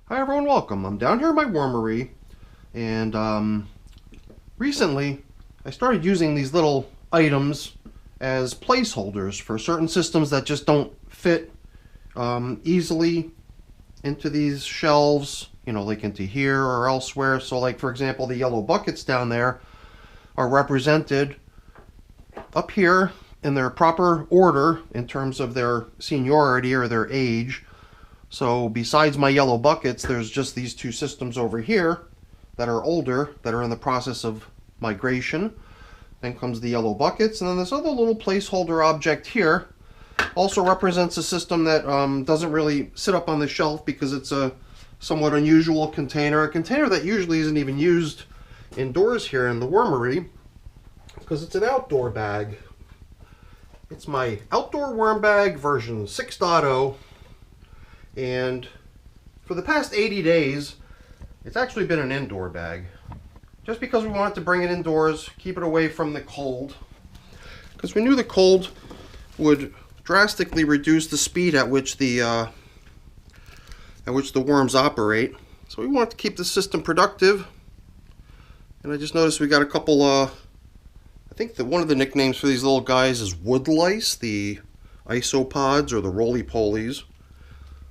Hi everyone, welcome. I'm down here in my wormery, and recently I started using these little items as placeholders for certain systems that just don't fit easily into these shelves, like into here or elsewhere. So like, for example, the yellow buckets down there are represented up here in their proper order in terms of their seniority or their age. So besides my yellow buckets, there's just these two systems over here that are older, that are in the process of migration. Then comes the yellow buckets, and then this other little placeholder object here also represents a system that doesn't really sit up on the shelf because it's a somewhat unusual container, a container that usually isn't even used indoors here in the wormery because it's an outdoor bag. It's my outdoor worm bag version 6.0. And for the past 80 days, it's actually been an indoor bag. Just because we wanted to bring it indoors, keep it away from the cold. Because we knew the cold would drastically reduce the speed at which the worms operate. So we wanted to keep the system productive. And I just noticed we got a couple, I think that one of the nicknames for these little guys is wood lice, the isopods or the roly-polies.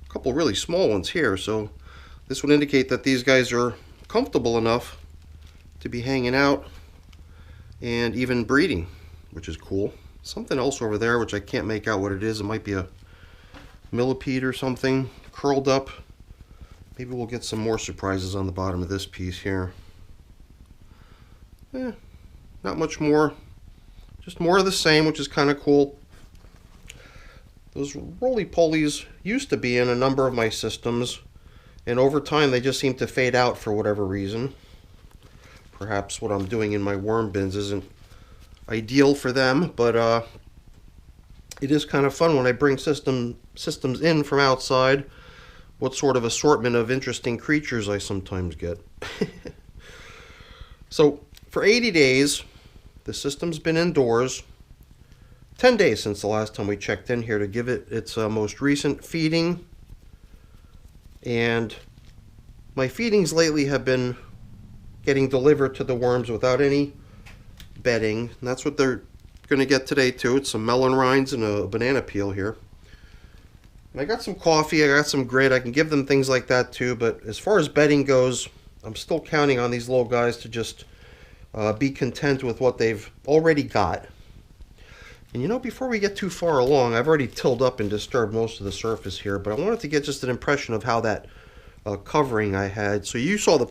Couple really small ones here, so this would indicate that these guys are comfortable enough to be hanging out and even breeding, which is cool. Something else over there which I can't make out what it is. It might be a millipede or something curled up. Maybe we'll get some more surprises on the bottom of this piece here. Not much more, just more of the same, which is kind of cool. Those roly-polies used to be in a number of my systems, and over time they just seem to fade out for whatever reason. Perhaps what I'm doing in my worm bins isn't ideal for them, but it is kind of fun when I bring systems in from outside, what sort of assortment of interesting creatures I sometimes get. So for 80 days, the system's been indoors. 10 days since the last time we checked in here to give it its most recent feeding. And my feedings lately have been getting delivered to the worms without any bedding. And that's what they're going to get today too. It's some melon rinds and a banana peel here. And I got some coffee, I got some grit. I can give them things like that too. But as far as bedding goes, I'm still counting on these little guys to just be content with what they've already got. And before we get too far along, I've already tilled up and disturbed most of the surface here, but I wanted to get just an impression of how that covering I had. So you saw the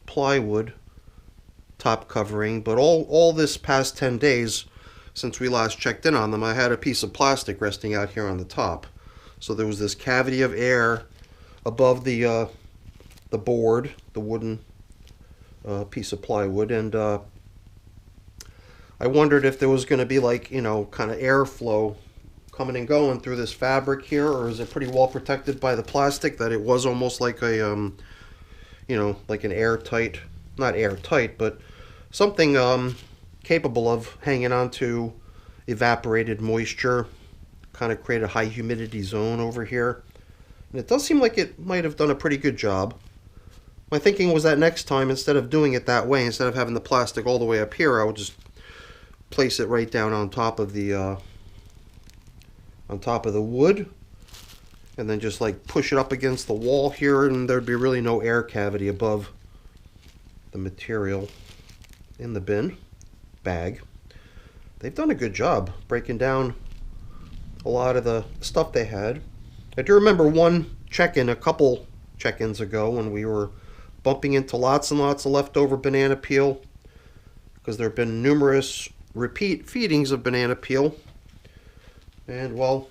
plywood top covering, but all this past 10 days since we last checked in on them, I had a piece of plastic resting out here on the top. So there was this cavity of air above the board, the wooden piece of plywood, and I wondered if there was going to be like, kind of airflow coming and going through this fabric here, or is it pretty well protected by the plastic that it was almost like a, like an airtight, not airtight, but something capable of hanging on to evaporated moisture, kind of create a high humidity zone over here. And it does seem like it might have done a pretty good job. My thinking was that next time, instead of doing it that way, instead of having the plastic all the way up here, I would just place it right down on top of the wood, and then just like push it up against the wall here, and there'd be really no air cavity above the material in the bin bag. They've done a good job breaking down a lot of the stuff they had. I do remember one check-in a couple check-ins ago when we were bumping into lots and lots of leftover banana peel, because there have been numerous repeat feedings of banana peel, and well,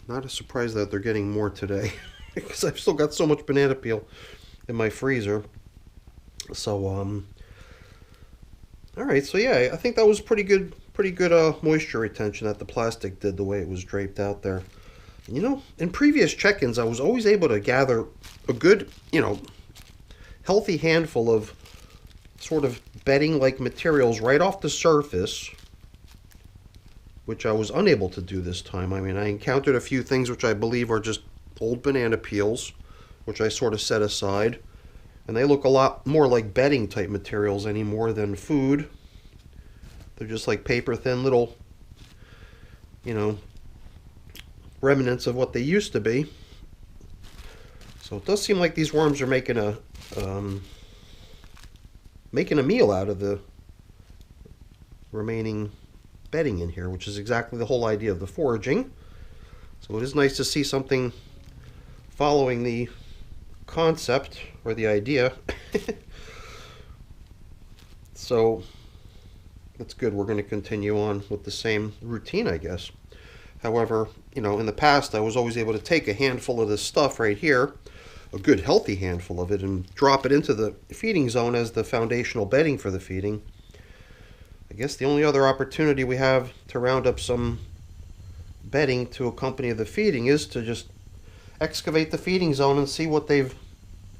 not a surprise that they're getting more today because I've still got so much banana peel in my freezer. So alright, so yeah, I think that was pretty good moisture retention that the plastic did, the way it was draped out there. And, in previous check-ins I was always able to gather a good, healthy handful of sort of bedding like materials right off the surface which I was unable to do this time. I mean, I encountered a few things which I believe are just old banana peels, which I sort of set aside. And they look a lot more like bedding type materials anymore than food. They're just like paper thin little, you know, remnants of what they used to be. So it does seem like these worms are making a meal out of the remaining bedding in here, which is exactly the whole idea of the foraging. So it is nice to see something following the concept or the idea. So that's good. We're going to continue on with the same routine, I guess. However, you know, in the past I was always able to take a handful of this stuff right here, a good healthy handful of it, and drop it into the feeding zone as the foundational bedding for the feeding. I guess the only other opportunity we have to round up some bedding to accompany the feeding is to just excavate the feeding zone and see what they've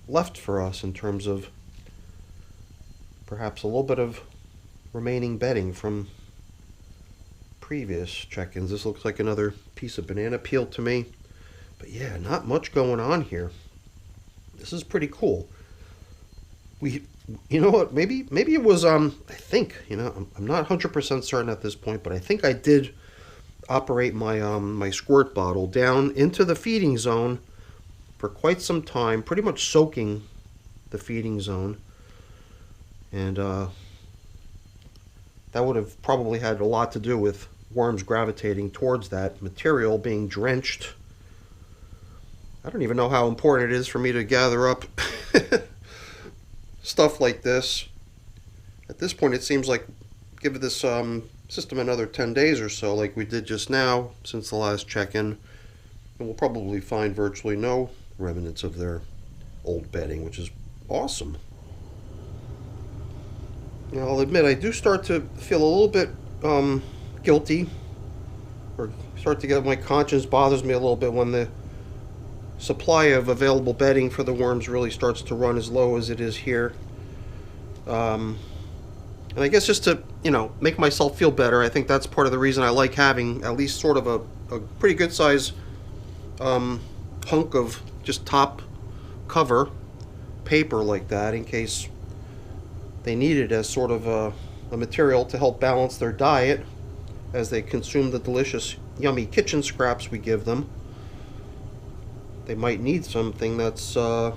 left for us in terms of perhaps a little bit of remaining bedding from previous check-ins. This looks like another piece of banana peel to me. But yeah, not much going on here. This is pretty cool. You know what, maybe it was, I think, you know, I'm not 100% certain at this point, but I think I did operate my my squirt bottle down into the feeding zone for quite some time, pretty much soaking the feeding zone. And that would have probably had a lot to do with worms gravitating towards that material, being drenched. I don't even know how important it is for me to gather up stuff like this. At this point, it seems like give this system another 10 days or so, like we did just now, since the last check-in, and we'll probably find virtually no remnants of their old bedding, which is awesome. Now, I'll admit, I do start to feel a little bit guilty, or start to get, my conscience bothers me a little bit when the supply of available bedding for the worms really starts to run as low as it is here. And I guess just to, you know, make myself feel better, I think that's part of the reason I like having at least sort of a pretty good size hunk of just top cover paper like that, in case they need it as sort of a material to help balance their diet as they consume the delicious, yummy kitchen scraps we give them. They might need something that's a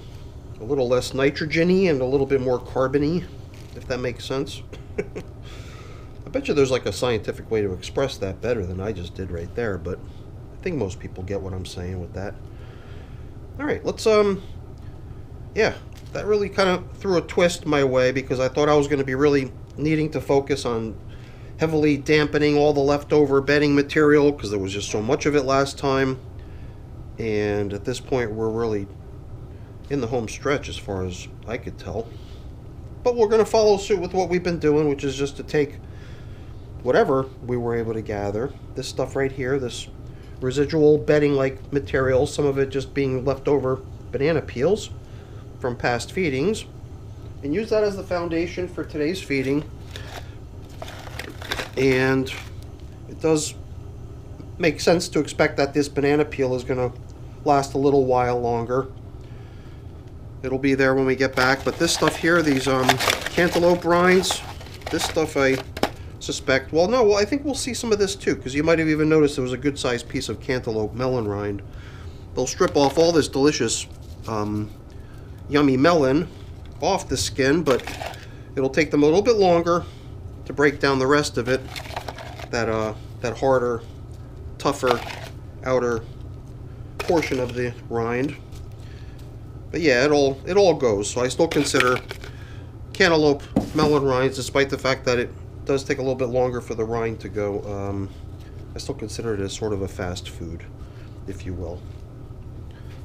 little less nitrogen-y and a little bit more carbon-y, if that makes sense. I bet you there's like a scientific way to express that better than I just did right there, but I think most people get what I'm saying with that. Alright, let's, yeah, that really kind of threw a twist my way, because I thought I was going to be really needing to focus on heavily dampening all the leftover bedding material, because there was just so much of it last time. And at this point, we're really in the home stretch as far as I could tell. But we're going to follow suit with what we've been doing, which is just to take whatever we were able to gather, this stuff right here, this residual bedding-like material, some of it just being leftover banana peels from past feedings, and use that as the foundation for today's feeding. And it does make sense to expect that this banana peel is going to last a little while longer. It'll be there when we get back, but this stuff here, these cantaloupe rinds, this stuff I suspect, well, no, I think we'll see some of this too, because you might have even noticed there was a good sized piece of cantaloupe melon rind. They'll strip off all this delicious yummy melon off the skin, but it'll take them a little bit longer to break down the rest of it, that harder, tougher outer portion of the rind. But yeah, it all goes. So I still consider cantaloupe melon rinds, despite the fact that it does take a little bit longer for the rind to go. I still consider it as sort of a fast food, if you will.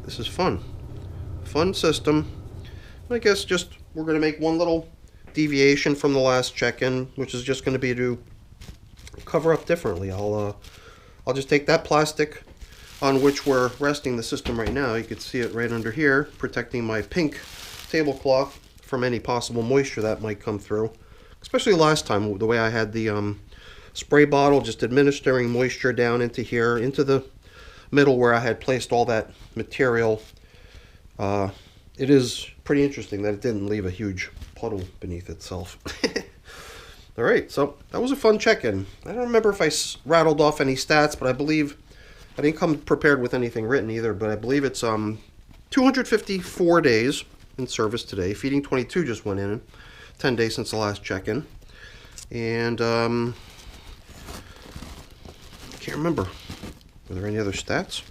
This is fun system. I guess just we're going to make one little deviation from the last check-in, which is just going to be to cover up differently. I'll just take that plastic on which we're resting the system right now. You can see it right under here, protecting my pink tablecloth from any possible moisture that might come through. Especially last time, the way I had the spray bottle, just administering moisture down into here, into the middle where I had placed all that material. It is pretty interesting that it didn't leave a huge puddle beneath itself. All right, so that was a fun check-in. I don't remember if I rattled off any stats, but I believe I didn't come prepared with anything written either, but I believe it's 254 days in service today. Feeding 22 just went in, 10 days since the last check-in. And can't remember. Were there any other stats?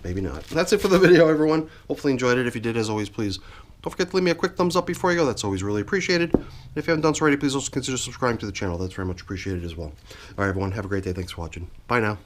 Maybe not. That's it for the video, everyone. Hopefully enjoyed it. If you did, as always, please don't forget to leave me a quick thumbs up before you go. That's always really appreciated. If you haven't done so already, please also consider subscribing to the channel. That's very much appreciated as well. All right, everyone. Have a great day. Thanks for watching. Bye now.